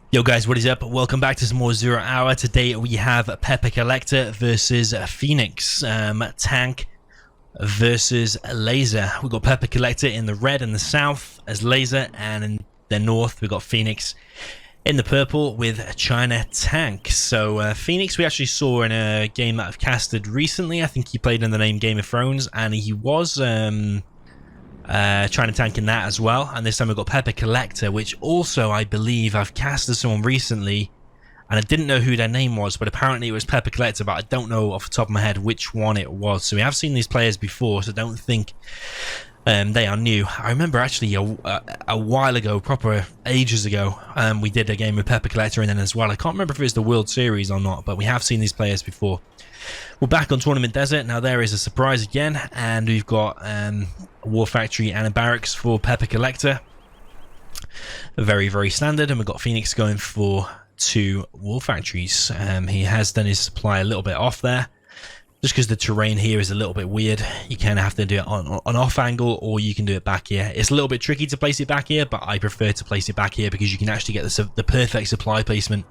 Yo guys, what is up? Welcome back to some more Zero Hour. Today we have Peppacollecta versus Phoenix. Tank versus Laser. We've got Peppacollecta in the red and the south as Laser, and in the north we've got Phoenix in the purple with China Tank. So Phoenix we actually saw in a game that I've casted recently. I think he played in the name Game of Thrones, and he was China Tank in that as well. And this time we've got Peppacollecta, which also I believe I've casted someone recently and I didn't know who their name was, but apparently it was Peppacollecta, but I don't know off the top of my head which one it was. So we have seen these players before, so don't think they are new. I remember actually a while ago, proper ages ago, we did a game with Peppacollecta and then as well. I can't remember if it was the World Series or not, but we have seen these players before. We're back on Tournament Desert. Now there is a surprise again, and we've got a War Factory and a Barracks for Peppacollecta. Very, very standard, and we've got Phoenix going for 2 War Factories. He has done his supply a little bit off there, just because the terrain here is a little bit weird. You kind of have to do it on an off angle, or you can do it back here. It's a little bit tricky to place it back here, but I prefer to place it back here because you can actually get the perfect supply placement.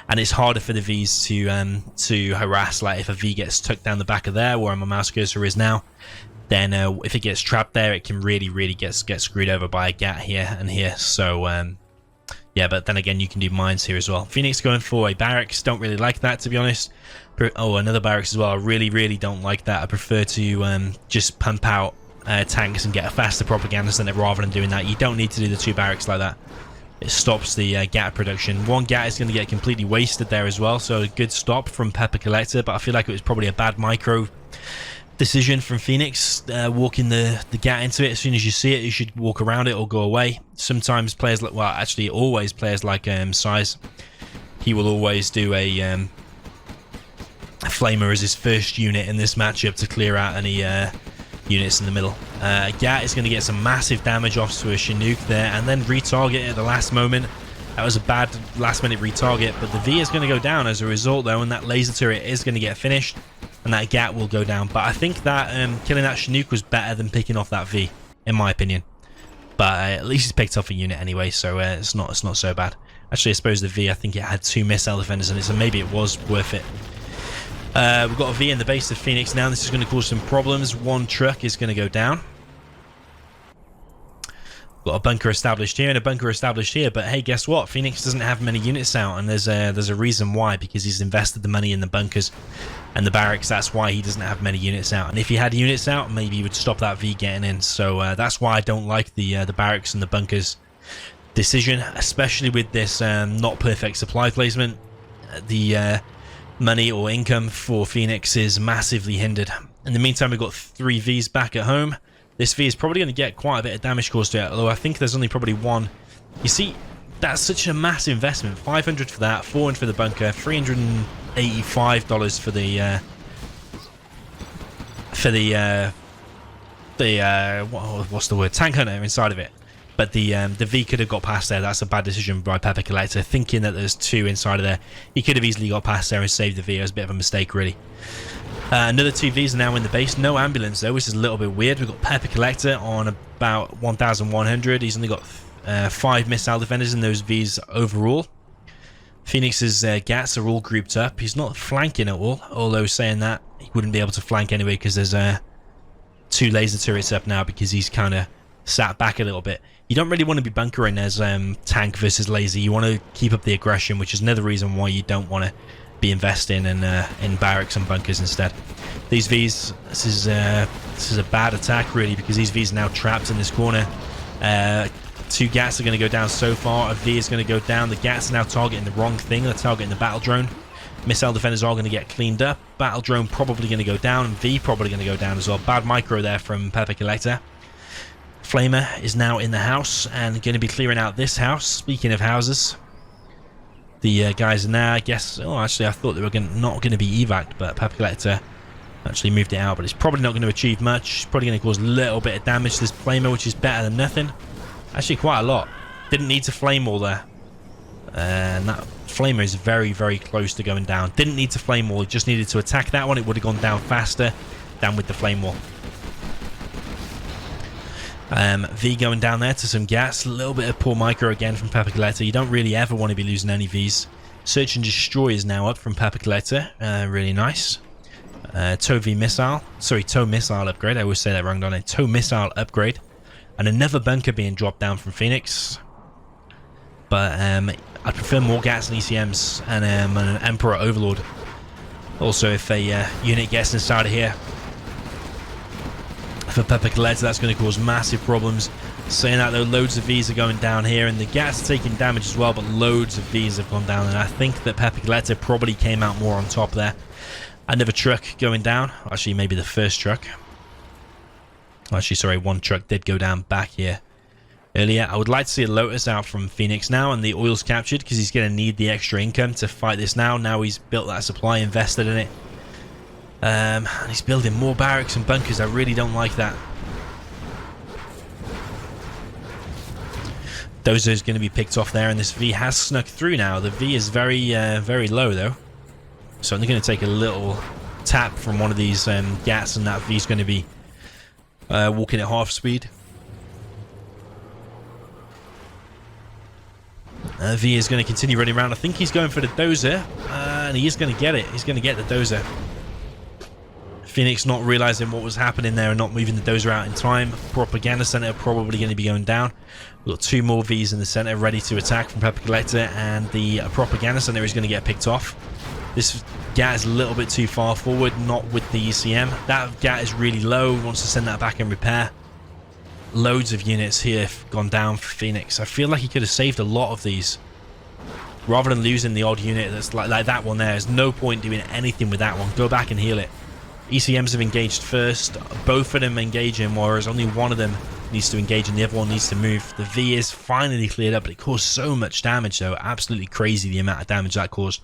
And it's harder for the Vs to harass. Like if a V gets tucked down the back of there, where my mouse cursor is now, then if it gets trapped there, it can really get screwed over by a gat here and here. So yeah, but then again, you can do mines here as well. Phoenix going for a barracks. Don't really like that, to be honest. Oh, another barracks as well. I really don't like that. I prefer to just pump out tanks and get a faster propagandist than it, rather than doing that. You don't need to do the 2 barracks like that. It stops the gat production. 1 gat is going to get completely wasted there as well, so a good stop from Peppacollecta, but I feel like it was probably a bad micro decision from Phoenix, walking the gat into it. As soon as you see it, you should walk around it or go away. Sometimes players like, well, actually always players like Size, he will always do a Flamer as his first unit in this matchup to clear out any units in the middle. Gat is going to get some massive damage off to a Chinook there, and then retarget at the last moment. That was a bad last minute retarget, but the V is going to go down as a result though, and that laser turret is going to get finished, and that Gat will go down. But I think that killing that Chinook was better than picking off that V, in my opinion. But at least he's picked off a unit anyway, so it's not so bad. Actually, I suppose the V, I think it had 2 missile defenders in it, so maybe it was worth it. We've got a V in the base of Phoenix now. This is going to cause some problems. 1 truck is going to go down. We've got a bunker established here and a bunker established here, but hey, guess what? Phoenix doesn't have many units out, and there's a reason why, because he's invested the money in the bunkers and the barracks. That's why he doesn't have many units out, and if he had units out, maybe he would stop that V getting in. So that's why I don't like the barracks and the bunkers decision, especially with this not perfect supply placement. The money or income for Phoenix is massively hindered. In the meantime, we've got 3 Vs back at home. This V is probably going to get quite a bit of damage caused to it, although I think there's only probably 1. You see, that's such a massive investment. 500 for that, 400 for the bunker, $385 for the what's the word, tank hunter inside of it. But the V could have got past there. That's a bad decision by Peppacollecta, thinking that there's 2 inside of there. He could have easily got past there and saved the V. It was a bit of a mistake, really. Another 2 Vs are now in the base. No ambulance, though, which is a little bit weird. We've got Peppacollecta on about 1,100. He's only got 5 missile defenders in those Vs overall. Phoenix's Gats are all grouped up. He's not flanking at all, although saying that, he wouldn't be able to flank anyway because there's 2 laser turrets up now because he's kind of sat back a little bit. You don't really want to be bunkering as tank versus laser. You want to keep up the aggression, which is another reason why you don't want to be investing in barracks and bunkers instead. These Vs, this is a bad attack really, because these Vs are now trapped in this corner. 2 Gats are going to go down so far. A V is going to go down. The Gats are now targeting the wrong thing. They're targeting the battle drone. Missile defenders are going to get cleaned up. Battle drone probably going to go down, and V probably going to go down as well. Bad micro there from Peppacollecta. Flamer is now in the house and going to be clearing out this house. Speaking of houses, the guys are now, I guess, oh, actually I thought they were not going to be evac'd, but Peppacollecta actually moved it out, but it's probably not going to achieve much. It's probably going to cause a little bit of damage to this Flamer, which is better than nothing. Actually quite a lot. Didn't need to flame wall there. And that Flamer is very close to going down. Didn't need to flame wall, just needed to attack that one. It would have gone down faster than with the flame wall. V going down there to some gas. A little bit of poor micro again from Peppacollecta. You don't really ever want to be losing any Vs. Search and Destroy is now up from Peppacollecta. Really nice. Tow missile upgrade. I always say that wrong, don't I? Tow missile upgrade. And another bunker being dropped down from Phoenix. But I'd prefer more gas and ECMs and an Emperor Overlord. Also, if a unit gets inside of here for Peppacollecta, that's going to cause massive problems. Saying that though, loads of Vs are going down here, and the gas is taking damage as well, but loads of Vs have gone down, and I think that Peppacollecta probably came out more on top there. Another truck going down. Actually, maybe the first truck. Actually, sorry, one truck did go down back here earlier. I would like to see a Lotus out from Phoenix now, and the oil's captured because he's going to need the extra income to fight this now. Now he's built that supply, invested in it. And he's building more barracks and bunkers. I really don't like that. Dozer is going to be picked off there, and this V has snuck through now. The V is very, very low though. So I'm going to take a little tap from one of these gas, and that V is going to be walking at half speed. V is going to continue running around. I think he's going for the Dozer, and he is going to get it. He's going to get the Dozer. Phoenix not realizing what was happening there and not moving the Dozer out in time. Propaganda center probably going to be going down. We've got 2 more Vs in the center ready to attack from Peppacollecta, and the propaganda center is going to get picked off. This GAT is a little bit too far forward, not with the ECM. That GAT is really low, wants to send that back and repair. Loads of units here have gone down for Phoenix. I feel like he could have saved a lot of these. Rather than losing the odd unit that's like that one there, there's no point doing anything with that one. Go back and heal it. ECMs have engaged first. Both of them engaging, whereas only one of them needs to engage and the other one needs to move. The V is finally cleared up, but it caused so much damage though. Absolutely crazy the amount of damage that caused.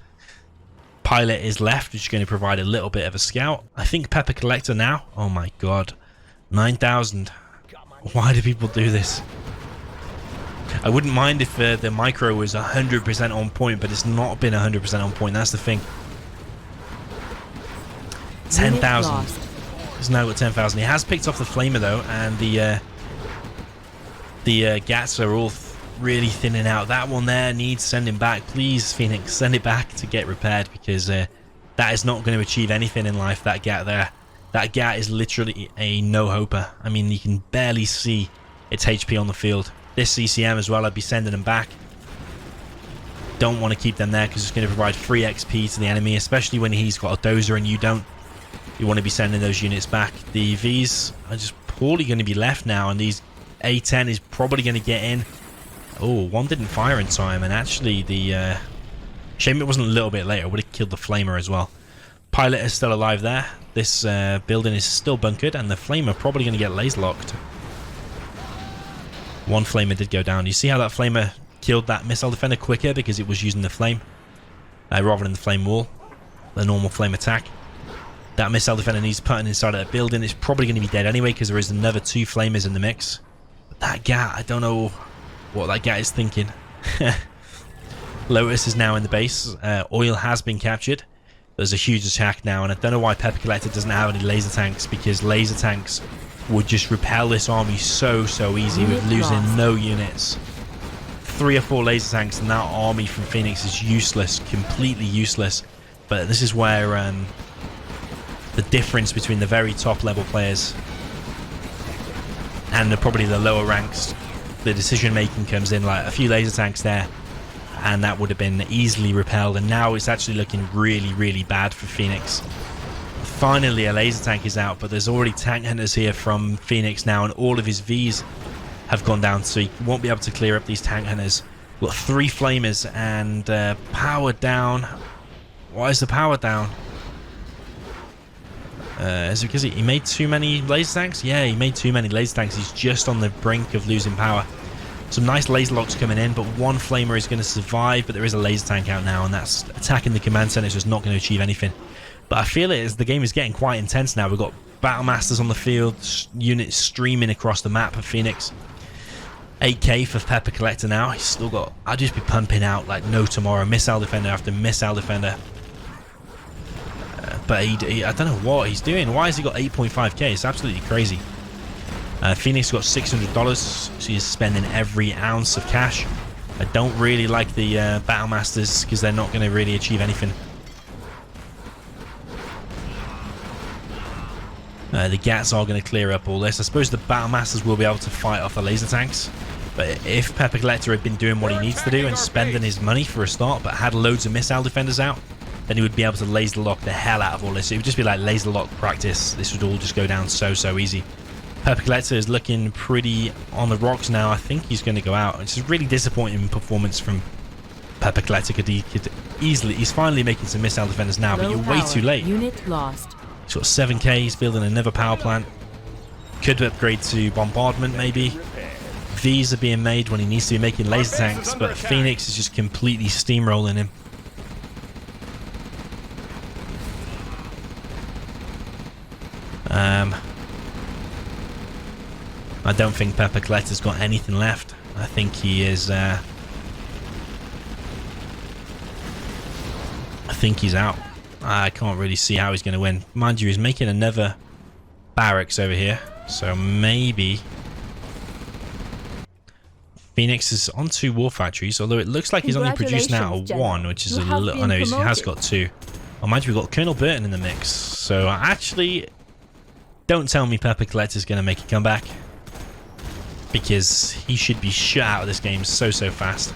Pilot is left, which is going to provide a little bit of a scout. I think Peppacollecta now. Oh my god. 9,000. Why do people do this? I wouldn't mind if the micro was 100% on point, but it's not been 100% on point. That's the thing. 10,000. He's now got 10,000. He has picked off the flamer though, and the GATs are all really thinning out. That one there needs sending back. Please, Phoenix, send it back to get repaired, because that is not going to achieve anything in life, that GAT there. That GAT is literally a no-hoper. I mean, you can barely see its HP on the field. This CCM as well, I'd be sending them back. Don't want to keep them there because it's going to provide free XP to the enemy, especially when he's got a Dozer and you don't. You want to be sending those units back. The Vs are just poorly going to be left now, and these A10 is probably going to get in. Oh, one didn't fire in time, and actually the shame it wasn't a little bit later. Would have killed the flamer as well. Pilot is still alive there. This building is still bunkered, and the flamer probably going to get laser locked. One flamer did go down. You see how that flamer killed that missile defender quicker because it was using the flame rather than the flame wall, the normal flame attack. That missile defender needs putting inside of that building. It's probably going to be dead anyway because there is another 2 flamers in the mix. But that GAT, I don't know what that GAT is thinking. Lotus is now in the base. Oil has been captured. There's a huge attack now, and I don't know why Peppacollecta doesn't have any laser tanks, because laser tanks would just repel this army so easy with losing no units. 3 or 4 laser tanks and that army from Phoenix is useless, completely useless. But this is where the difference between the very top level players and probably the lower ranks, the decision making comes in. Like a few laser tanks there, and that would have been easily repelled, and now it's actually looking really bad for Phoenix. Finally a laser tank is out, but there's already tank hunters here from Phoenix now, and all of his Vs have gone down, so he won't be able to clear up these tank hunters. We've got 3 flamers and power down. Why is the power down? Is it because he made too many laser tanks? Yeah, he made too many laser tanks. He's just on the brink of losing power. Some nice laser locks coming in, but one flamer is going to survive, but there is a laser tank out now, and that's attacking the command center. It's just not going to achieve anything. But I feel it as the game is getting quite intense now. We've got battle masters on the field, units streaming across the map of Phoenix. 8k for Peppacollecta now. He's still got, I'll just be pumping out like no tomorrow, missile defender after missile defender. But I don't know what he's doing. Why has he got 8.5k? It's absolutely crazy. Phoenix got $600, so he's spending every ounce of cash. I don't really like the Battle Masters because they're not going to really achieve anything. The Gats are going to clear up all this. I suppose the Battle Masters will be able to fight off the laser tanks. But if Peppacollecta had been doing what he needs to do and spending his money for a start, but had loads of missile defenders out, then he would be able to laser lock the hell out of all this. It would just be like laser lock practice. This would all just go down so easy. Peppacollecta is looking pretty on the rocks now. I think he's going to go out. It's a really disappointing performance from Peppacollecta. He could easily... He's finally making some missile defenders now, but you're way too late. Unit lost. He's got 7k. He's building another power plant. Could upgrade to bombardment, maybe. V's are being made when he needs to be making laser tanks, but Phoenix is just completely steamrolling him. I don't think Peppacollecta's got anything left. I think he is... I think he's out. I can't really see how he's going to win. Mind you, he's making another barracks over here, so maybe... Phoenix is on 2 war factories, although it looks like he's only producing out of 1, which is a little... Oh no, he has got 2. Oh, mind you, we've got Colonel Burton in the mix. So actually, don't tell me Peppacollecta is going to make a comeback, because he should be shut out of this game so fast.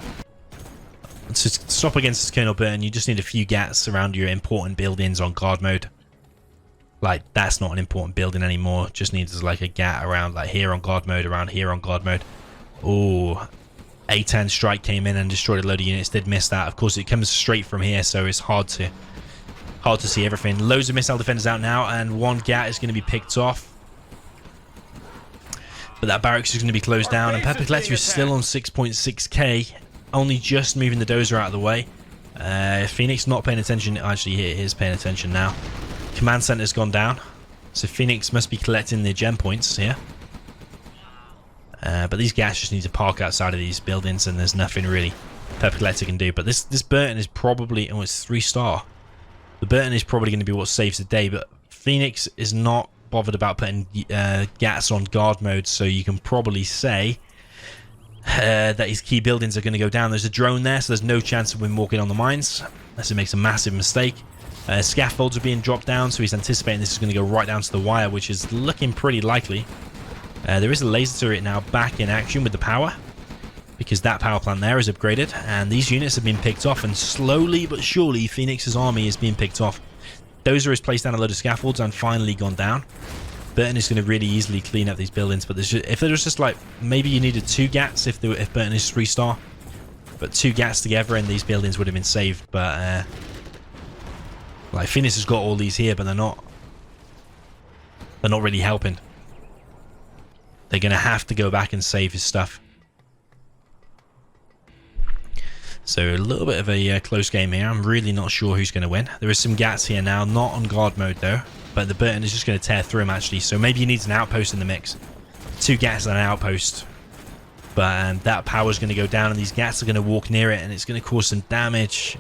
To stop against Colonel Burton, you just need a few gats around your important buildings on guard mode. Like, that's not an important building anymore. Just needs like a gat around, like here on guard mode, around here on guard mode. Oh, A-10 strike came in and destroyed a load of units. Did miss that. Of course, it comes straight from here, so it's hard to see everything. Loads of missile defenders out now, and 1 gat is going to be picked off. But that barracks is going to be closed down, and Peppacollecta is still on 6.6k, only just moving the dozer out of the way. Phoenix not paying attention. Actually, he is paying attention now. Command center's gone down, so Phoenix must be collecting the gem points here. But these gats just need to park outside of these buildings, and there's nothing really Peppacollecta can do. But this Burton is probably... Oh, it's 3-star. The Burton is probably going to be what saves the day, but Phoenix is not bothered about putting gats on guard mode, so you can probably say that his key buildings are going to go down. There's a drone there, so there's no chance of him walking on the mines unless he makes a massive mistake. Scaffolds are being dropped down, so he's anticipating this is going to go right down to the wire, which is looking pretty likely. There is a laser turret now back in action with the power, because that power plant there is upgraded, and these units have been picked off, and slowly but surely Phoenix's army is being picked off. Dozer has placed down a load of scaffolds and finally gone down. Burton is going to really easily clean up these buildings, but if there was just like, maybe you needed 2 gats if Burton is 3-star, but 2 gats together and these buildings would have been saved. But like, Phoenix has got all these here, but they're not really helping. They're going to have to go back and save his stuff. So a little bit of a close game here. I'm really not sure who's going to win. There is some gats here now, not on guard mode though, but the Burton is just going to tear through him actually. So maybe he needs an outpost in the mix. 2 gats and an outpost. But that power is going to go down, and these gats are going to walk near it, and it's going to cause some damage.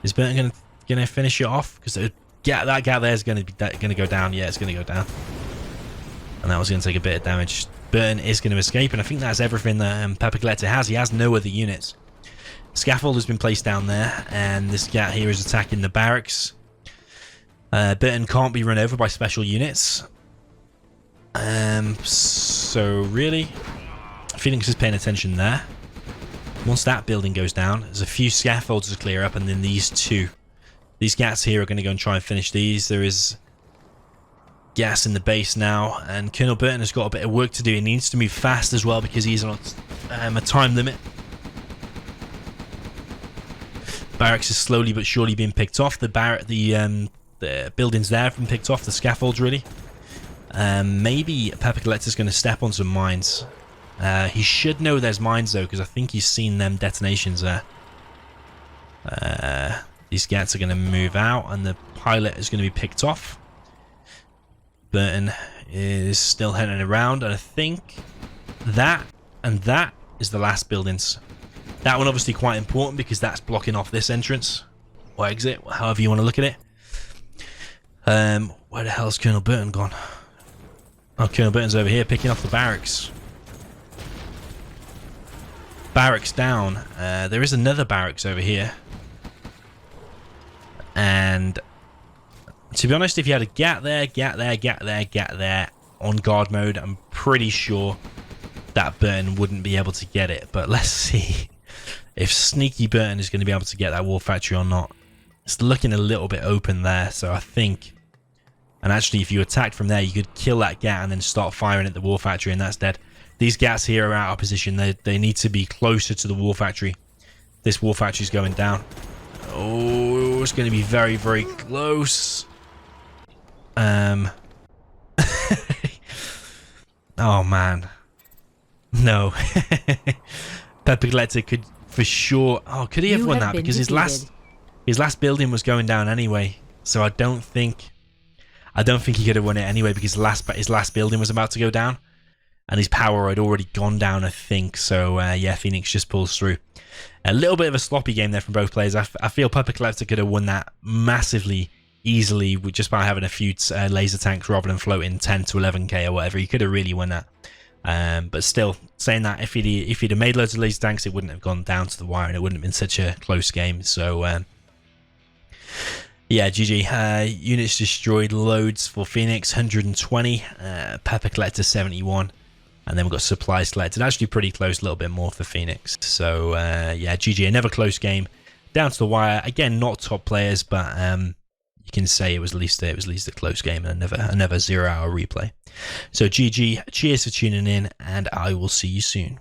Is Burton going to finish it off? Because that gat there is going to go down. Yeah, it's going to go down. And that was going to take a bit of damage. Burton is going to escape, and I think that's everything that Peppacollecta has. He has no other units. Scaffold has been placed down there, and this gat here is attacking the barracks. Burton can't be run over by special units. So really, Phoenix is paying attention there. Once that building goes down, there's a few scaffolds to clear up, and then these 2. These gats here are going to go and try and finish these. There is gas in the base now, and Colonel Burton has got a bit of work to do. He needs to move fast as well, because he's on a time limit. Barracks is slowly but surely being picked off. The buildings there have been picked off. The scaffolds, really. Maybe Peppacollecta is going to step on some mines. He should know there's mines though, because I think he's seen them detonations there. These gats are going to move out, and the pilot is going to be picked off. Burton is still heading around, and I think that is the last buildings. That one obviously quite important, because that's blocking off this entrance or exit, however you want to look at it. Where the hell's Colonel Burton gone? Oh, Colonel Burton's over here picking off the barracks. Barracks down. There is another barracks over here. And to be honest, if you had a gat there on guard mode, I'm pretty sure that Burton wouldn't be able to get it. But let's see if sneaky Burton is going to be able to get that war factory or not. It's looking a little bit open there, so I think... And actually, if you attacked from there, you could kill that gat and then start firing at the war factory, and that's dead. These gats here are out of position. They need to be closer to the war factory. This war factory is going down. Oh, it's going to be very, very close. Oh, man. No. Peppacollecta could for sure... Oh, could he have won that? Because his last building was going down anyway. So I don't think he could have won it anyway, because his last building was about to go down. And his power had already gone down, I think. So, yeah, Phoenix just pulls through. A little bit of a sloppy game there from both players. I feel Peppacollecta could have won that massively easily with just by having a few laser tanks rather than floating 10 to 11k or whatever. He could have really won that. But still, saying that, if he'd have made loads of laser tanks, it wouldn't have gone down to the wire and it wouldn't have been such a close game. So, yeah, GG. Units destroyed loads for Phoenix, 120. Peppacollecta, 71. And then we've got supplies collected. Actually pretty close, a little bit more for Phoenix. So, yeah, GG. Another close game. Down to the wire. Again, not top players, but you can say it was at least a close game and another 0 hour replay. So, GG. Cheers for tuning in, and I will see you soon.